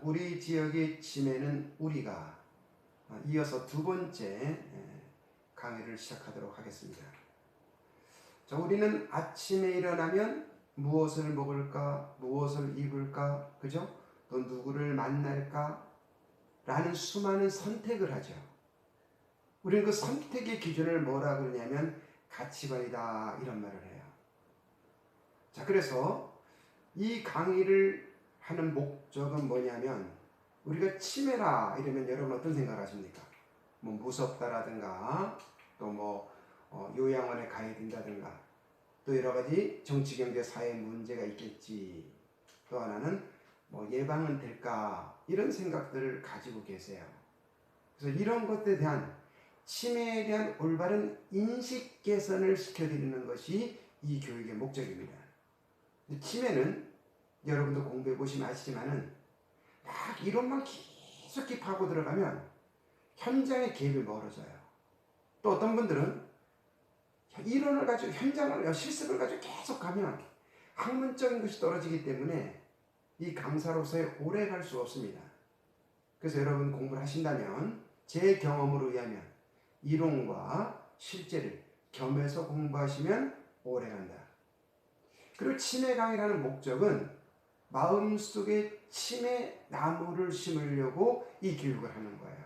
우리 지역의 치매는 우리가 이어서 두 번째 강의를 시작하도록 하겠습니다. 자, 우리는 아침에 일어나면 무엇을 먹을까, 무엇을 입을까, 그죠? 또 누구를 만날까? 라는 수많은 선택을 하죠. 우리는 그 선택의 기준을 뭐라 그러냐면 가치관이다, 이런 말을 해요. 자, 그래서 이 강의를 하는 목적은 뭐냐면, 우리가 치매라 이러면 여러분 어떤 생각을 하십니까? 뭐 무섭다라든가, 또 요양원에 가야 된다든가, 또 여러 가지 정치, 경제, 사회 문제가 있겠지. 또 하나는 예방은 될까, 이런 생각들을 가지고 계세요. 그래서 이런 것들에 대한 치매에 대한 올바른 인식 개선을 시켜드리는 것이 이 교육의 목적입니다. 치매는 여러분도 공부해 보시면 아시지만은 막 이론만 깊숙이 파고 들어가면 현장의 갭이 멀어져요. 또 어떤 분들은 이론을 가지고 현장을 실습을 가지고 계속 가면 학문적인 것이 떨어지기 때문에 이 강사로서의 오래 갈 수 없습니다. 그래서 여러분 공부를 하신다면 제 경험으로 의하면 이론과 실제를 겸해서 공부하시면 오래 간다. 그리고 치매 강의라는 목적은 마음속에 치매 나무를 심으려고 이 교육을 하는 거예요.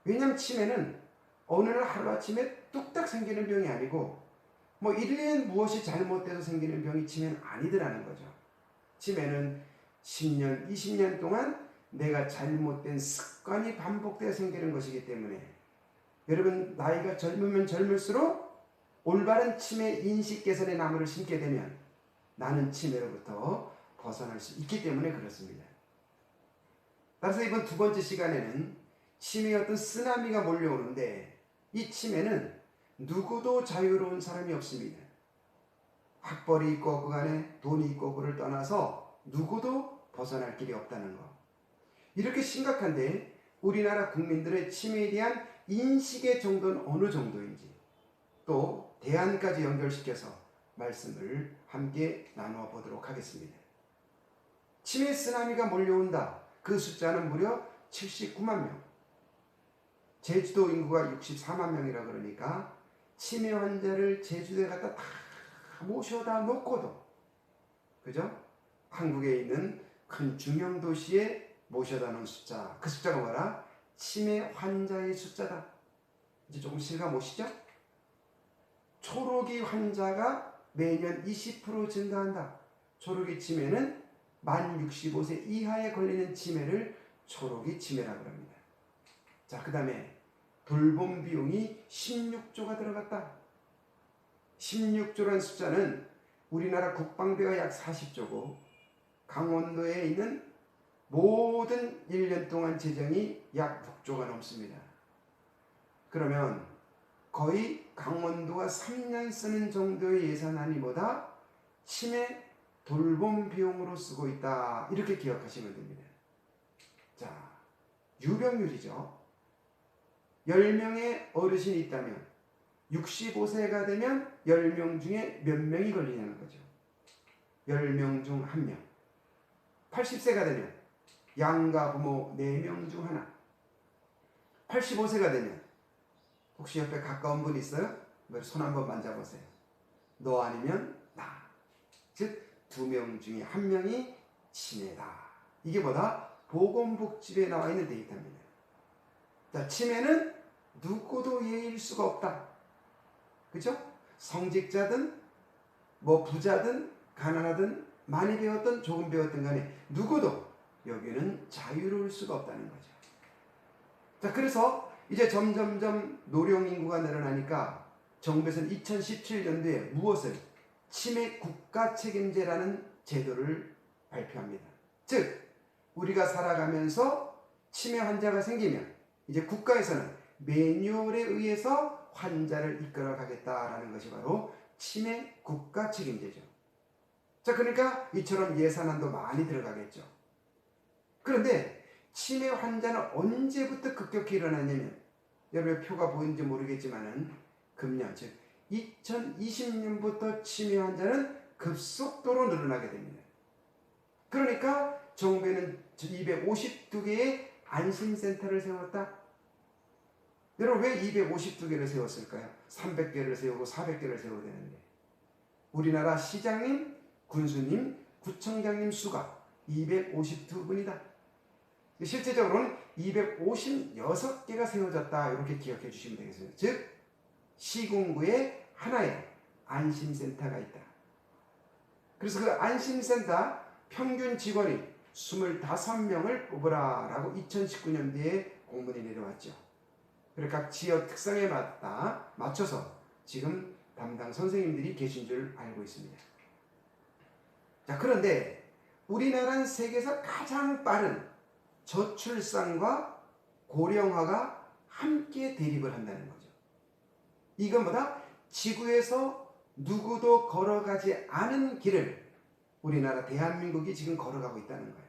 왜냐하면 치매는 어느 날 하루아침에 뚝딱 생기는 병이 아니고 일년 무엇이 잘못돼서 생기는 병이 치매는 아니더라는 거죠. 치매는 10년, 20년 동안 내가 잘못된 습관이 반복되어 생기는 것이기 때문에 여러분 나이가 젊으면 젊을수록 올바른 치매 인식 개선의 나무를 심게 되면 나는 치매로부터 벗어날 수 있기 때문에 그렇습니다. 따라서 이번 두 번째 시간에는 치매의 어떤 쓰나미가 몰려오는데 이 치매는 누구도 자유로운 사람이 없습니다. 학벌이 있고 없고 간에 돈이 있고 없고를 떠나서 누구도 벗어날 길이 없다는 것. 이렇게 심각한데 우리나라 국민들의 치매에 대한 인식의 정도는 어느 정도인지, 또 대안까지 연결시켜서 말씀을 함께 나누어 보도록 하겠습니다. 치매 쓰나미가 몰려온다. 그 숫자는 무려 79만 명. 제주도 인구가 64만 명이라 그러니까 치매 환자를 제주도에 갖다 다 모셔다 놓고도, 그죠? 한국에 있는 큰 중형 도시에 모셔다 놓은 숫자, 그 숫자가 뭐라? 치매 환자의 숫자다. 이제 조금 실감 오시죠? 초록이 환자가 매년 20% 증가한다. 초록이 치매는 만 65세 이하에 걸리는 치매를 초록이 치매라고 합니다. 자, 그 다음에 돌봄 비용이 16조가 들어갔다. 16조라는 숫자는 우리나라 국방비가 약 40조고 강원도에 있는 모든 1년 동안 재정이 약 6조가 넘습니다. 그러면 거의 강원도가 3년 쓰는 정도의 예산안이 뭐다? 치매 돌봄 비용으로 쓰고 있다. 이렇게 기억하시면 됩니다. 자, 유병률이죠. 10명의 어르신이 있다면 65세가 되면 10명 중에 몇 명이 걸리냐는 거죠. 10명 중 1명. 80세가 되면 양가 부모 4명 중 하나. 85세가 되면 혹시 옆에 가까운 분 있어요? 손 한번 만져보세요. 너 아니면 나. 즉 2명 중에 1명이 치매다. 이게 뭐다? 보건복지부에 나와 있는 데이터입니다. 자, 치매는 누구도 예일 수가 없다. 그죠? 성직자든 부자든 가난하든 많이 배웠든 조금 배웠든 간에 누구도 여기는 자유로울 수가 없다는 거죠. 자, 그래서 이제 점점점 노령인구가 늘어나니까 정부에서는 2017년도에 무엇을? 치매 국가 책임제라는 제도를 발표합니다. 즉 우리가 살아가면서 치매 환자가 생기면 이제 국가에서는 매뉴얼에 의해서 환자를 이끌어 가겠다라는 것이 바로 치매 국가 책임제죠. 자, 그러니까 이처럼 예산안도 많이 들어가겠죠. 그런데 치매 환자는 언제부터 급격히 일어나냐면, 여러분 표가 보이는지 모르겠지만은 금년, 즉 2020년부터 치매 환자는 급속도로 늘어나게 됩니다. 그러니까 정부에는 252개의 안심센터를 세웠다. 여러분 왜 252개를 세웠을까요? 300개를 세우고 400개를 세워야 되는데 우리나라 시장님, 군수님, 구청장님 수가 252분이다. 실제적으로는 256개가 세워졌다. 이렇게 기억해 주시면 되겠습니다. 즉 시군구에 하나의 안심센터가 있다. 그래서 그 안심센터 평균 직원이 25명을 뽑으라 라고 2019년도에 공문이 내려왔죠. 그리고 각 지역 특성에 맞춰서 지금 담당 선생님들이 계신 줄 알고 있습니다. 자, 그런데 우리나라는 세계에서 가장 빠른 저출산과 고령화가 함께 대립을 한다는 거죠. 이것보다 지구에서 누구도 걸어가지 않은 길을 우리나라 대한민국이 지금 걸어가고 있다는 거예요.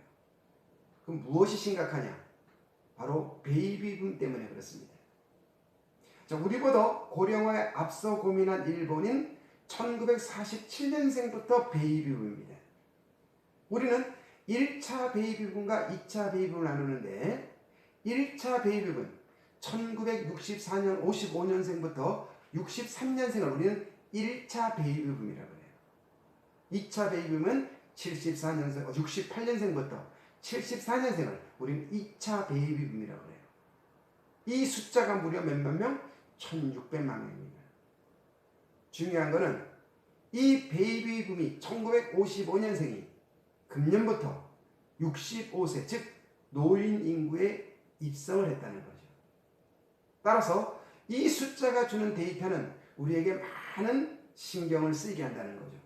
그럼 무엇이 심각하냐? 바로 베이비붐 때문에 그렇습니다. 자, 우리보다 고령화에 앞서 고민한 일본인 1947년생부터 베이비붐입니다. 우리는 1차 베이비붐과 2차 베이비붐을 나누는데 1차 베이비붐은 1964년 55년생부터 63년생을 우리는 1차 베이비붐이라고 해요. 2차 베이비붐은 68년생부터 74년생을 우리는 2차 베이비붐이라고 해요. 이 숫자가 무려 몇만 명? 1600만 명입니다. 중요한 거는 이 베이비붐이 1955년생이 금년부터 65세, 즉 노인 인구에 입성을 했다는 거죠. 따라서 이 숫자가 주는 데이터는 우리에게 많은 신경을 쓰이게 한다는 거죠.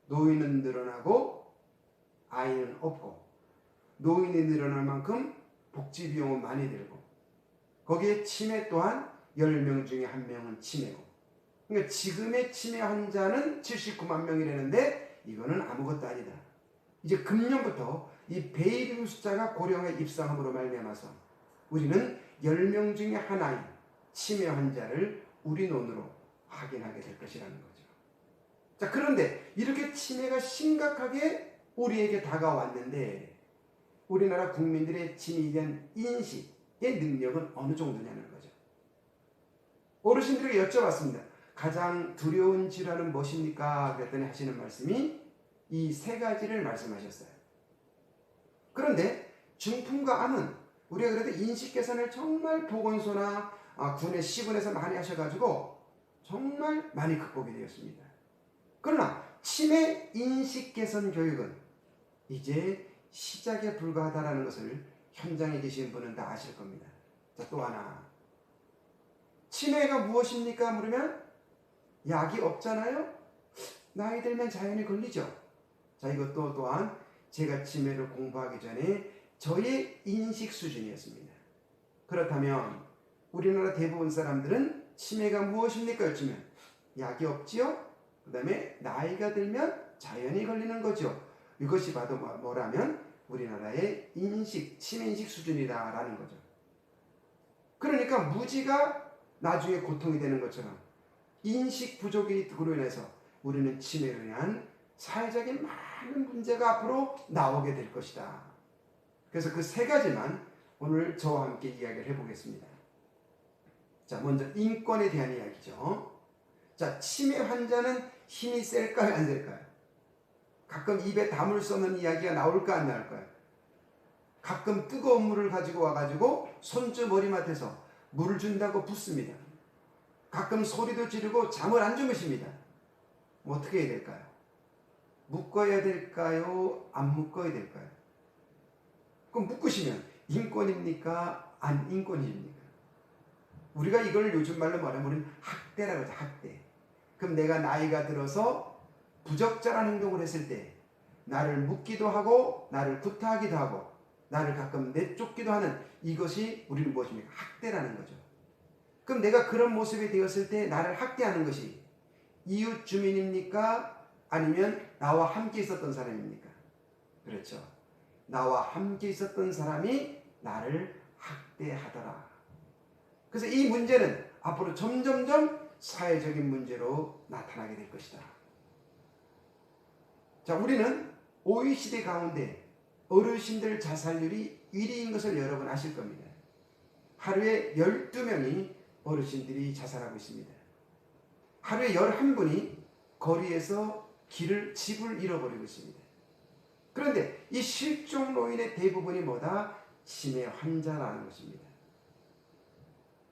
노인은 늘어나고 아이는 없고 노인이 늘어날 만큼 복지 비용은 많이 들고 거기에 치매 또한 10명 중에 1명은 치매고 그러니까 지금의 치매 환자는 79만 명이라는데 이거는 아무것도 아니다. 이제 금년부터 이 베이비붐 숫자가 고령에 입성함으로 말미암아서 우리는 10명 중에 하나인 치매 환자를 우리 눈으로 확인하게 될 것이라는 거죠. 자, 그런데 이렇게 치매가 심각하게 우리에게 다가왔는데 우리나라 국민들의 치매에 대한 인식의 능력은 어느 정도냐는 거죠. 어르신들에게 여쭤봤습니다. 가장 두려운 질환은 무엇입니까? 그랬더니 하시는 말씀이 이 세 가지를 말씀하셨어요. 그런데 중풍과 암은 우리가 그래도 인식 개선을 정말 보건소나 군의 시군에서 많이 하셔가지고 정말 많이 극복이 되었습니다. 그러나 치매 인식 개선 교육은 이제 시작에 불과하다는 것을 현장에 계신 분은 다 아실 겁니다. 자, 또 하나. 치매가 무엇입니까? 물으면 약이 없잖아요? 나이 들면 자연히 걸리죠. 자, 이것도 또한 제가 치매를 공부하기 전에 저의 인식 수준이었습니다. 그렇다면 우리나라 대부분 사람들은 치매가 무엇입니까? 여쭈면 약이 없지요? 그 다음에 나이가 들면 자연히 걸리는 거죠. 이것이 봐도 뭐라면 우리나라의 치매 인식 수준이다라는 거죠. 그러니까 무지가 나중에 고통이 되는 것처럼 인식 부족으로 인해서 우리는 치매로 인한 사회적인 많은 문제가 앞으로 나오게 될 것이다. 그래서 그 세 가지만 오늘 저와 함께 이야기를 해보겠습니다. 자, 먼저 인권에 대한 이야기죠. 자, 치매 환자는 힘이 셀까요? 안 셀까요? 가끔 입에 담을 수 없는 이야기가 나올까 안 나올까요? 가끔 뜨거운 물을 가지고 와가지고 손주 머리맡에서 물을 준다고 붓습니다. 가끔 소리도 지르고 잠을 안 주무십니다. 어떻게 해야 될까요? 묶어야 될까요? 안 묶어야 될까요? 그럼 묶으시면 인권입니까? 안 인권입니까? 우리가 이걸 요즘 말로 말하면 학대라고 하죠. 학대. 그럼 내가 나이가 들어서 부적절한 행동을 했을 때 나를 묶기도 하고 나를 구타하기도 하고 나를 가끔 내쫓기도 하는 이것이 우리는 무엇입니까? 학대라는 거죠. 그럼 내가 그런 모습이 되었을 때 나를 학대하는 것이 이웃 주민입니까? 아니면 나와 함께 있었던 사람입니까? 그렇죠. 나와 함께 있었던 사람이 나를 학대하더라. 그래서 이 문제는 앞으로 점점점 사회적인 문제로 나타나게 될 것이다. 자, 우리는 OECD 가운데 어르신들 자살률이 1위인 것을 여러분 아실 겁니다. 하루에 12명이 어르신들이 자살하고 있습니다. 하루에 11분이 거리에서 집을 잃어버리고 있습니다. 그런데 이 실종 노인의 대부분이 뭐다? 치매 환자라는 것입니다.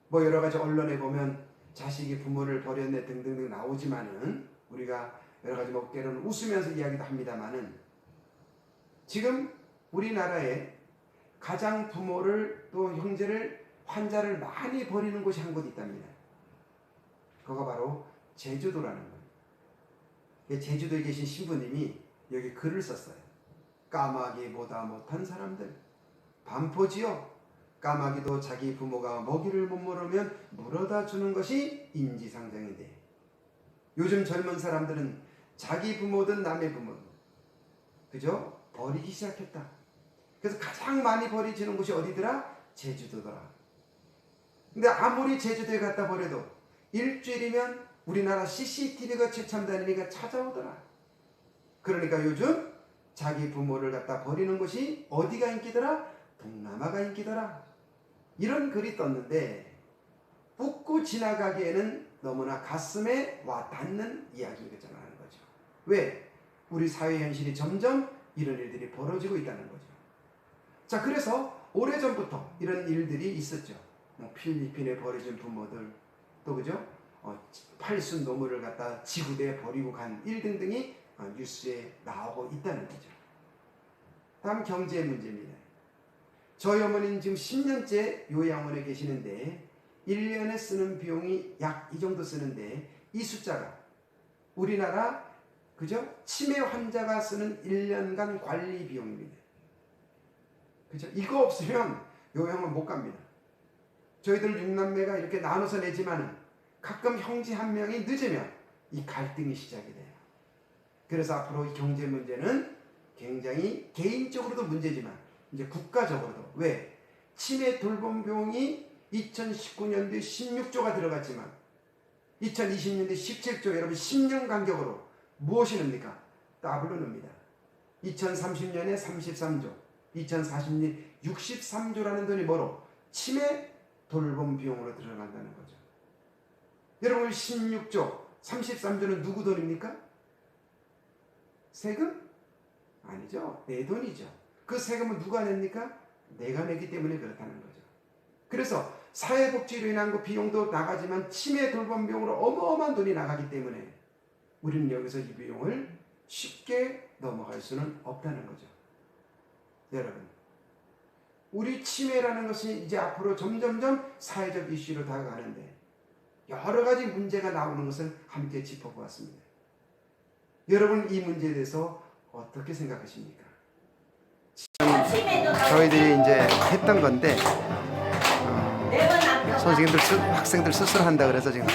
뭐 여러 가지 언론에 보면 자식이 부모를 버렸네 등등등 나오지만은 우리가 여러 가지 뭐 때로는 웃으면서 이야기도 합니다만은 지금 우리나라에 가장 부모를 또 형제를 환자를 많이 버리는 곳이 한 곳 있답니다. 그거 바로 제주도라는 거예요. 제주도에 계신 신부님이 여기 글을 썼어요. 까마귀보다 못한 사람들, 반포지요. 까마귀도 자기 부모가 먹이를 못 물으면 물어다 주는 것이 인지상정인데, 요즘 젊은 사람들은 자기 부모든 남의 부모든 그죠? 버리기 시작했다. 그래서 가장 많이 버리지는 곳이 어디더라? 제주도더라. 근데 아무리 제주도에 갖다 버려도 일주일이면 우리나라 CCTV가 최첨단이니까 찾아오더라. 그러니까 요즘 자기 부모를 갖다 버리는 곳이 어디가 인기더라? 동남아가 인기더라. 이런 글이 떴는데 웃고 지나가기에는 너무나 가슴에 와 닿는 이야기잖아는 거죠. 왜? 우리 사회 현실이 점점 이런 일들이 벌어지고 있다는 거죠. 자, 그래서 오래전부터 이런 일들이 있었죠. 뭐 필리핀에 버려진 부모들, 또 그죠? 팔순 노무를 갖다 지구대에 버리고 간 일 등등이 뉴스에 나오고 있다는 거죠. 다음 경제 문제입니다. 저희 어머니는 지금 10년째 요양원에 계시는데 1년에 쓰는 비용이 약 이 정도 쓰는데 이 숫자가 우리나라 그죠? 치매 환자가 쓰는 1년간 관리 비용입니다. 그죠? 이거 없으면 요양원 못 갑니다. 저희들 6남매가 이렇게 나눠서 내지만은 가끔 형제 한 명이 늦으면 이 갈등이 시작이 돼요. 그래서 앞으로 이 경제 문제는 굉장히 개인적으로도 문제지만 이제 국가적으로도, 왜? 치매 돌봄 비용이 2019년도에 16조가 들어갔지만 2020년도에 17조, 여러분 10년 간격으로 무엇이 늡니까? 더블로 늡니다. 2030년에 33조, 2040년 63조라는 돈이 뭐로? 치매 돌봄 비용으로 들어간다는 거죠. 여러분 16조, 33조는 누구 돈입니까? 세금? 아니죠. 내 돈이죠. 그 세금은 누가 냅니까? 내가 내기 때문에 그렇다는 거죠. 그래서 사회복지로 인한 그 비용도 나가지만 치매 돌봄 비용으로 어마어마한 돈이 나가기 때문에 우리는 여기서 이 비용을 쉽게 넘어갈 수는 없다는 거죠. 여러분, 우리 치매라는 것이 이제 앞으로 점점점 사회적 이슈로 다가가는데 여러 가지 문제가 나오는 것을 함께 짚어보았습니다. 여러분, 이 문제에 대해서 어떻게 생각하십니까? 저희들이 이제 했던 건데 선생님들, 학생들 스스로 한다 그래서 지금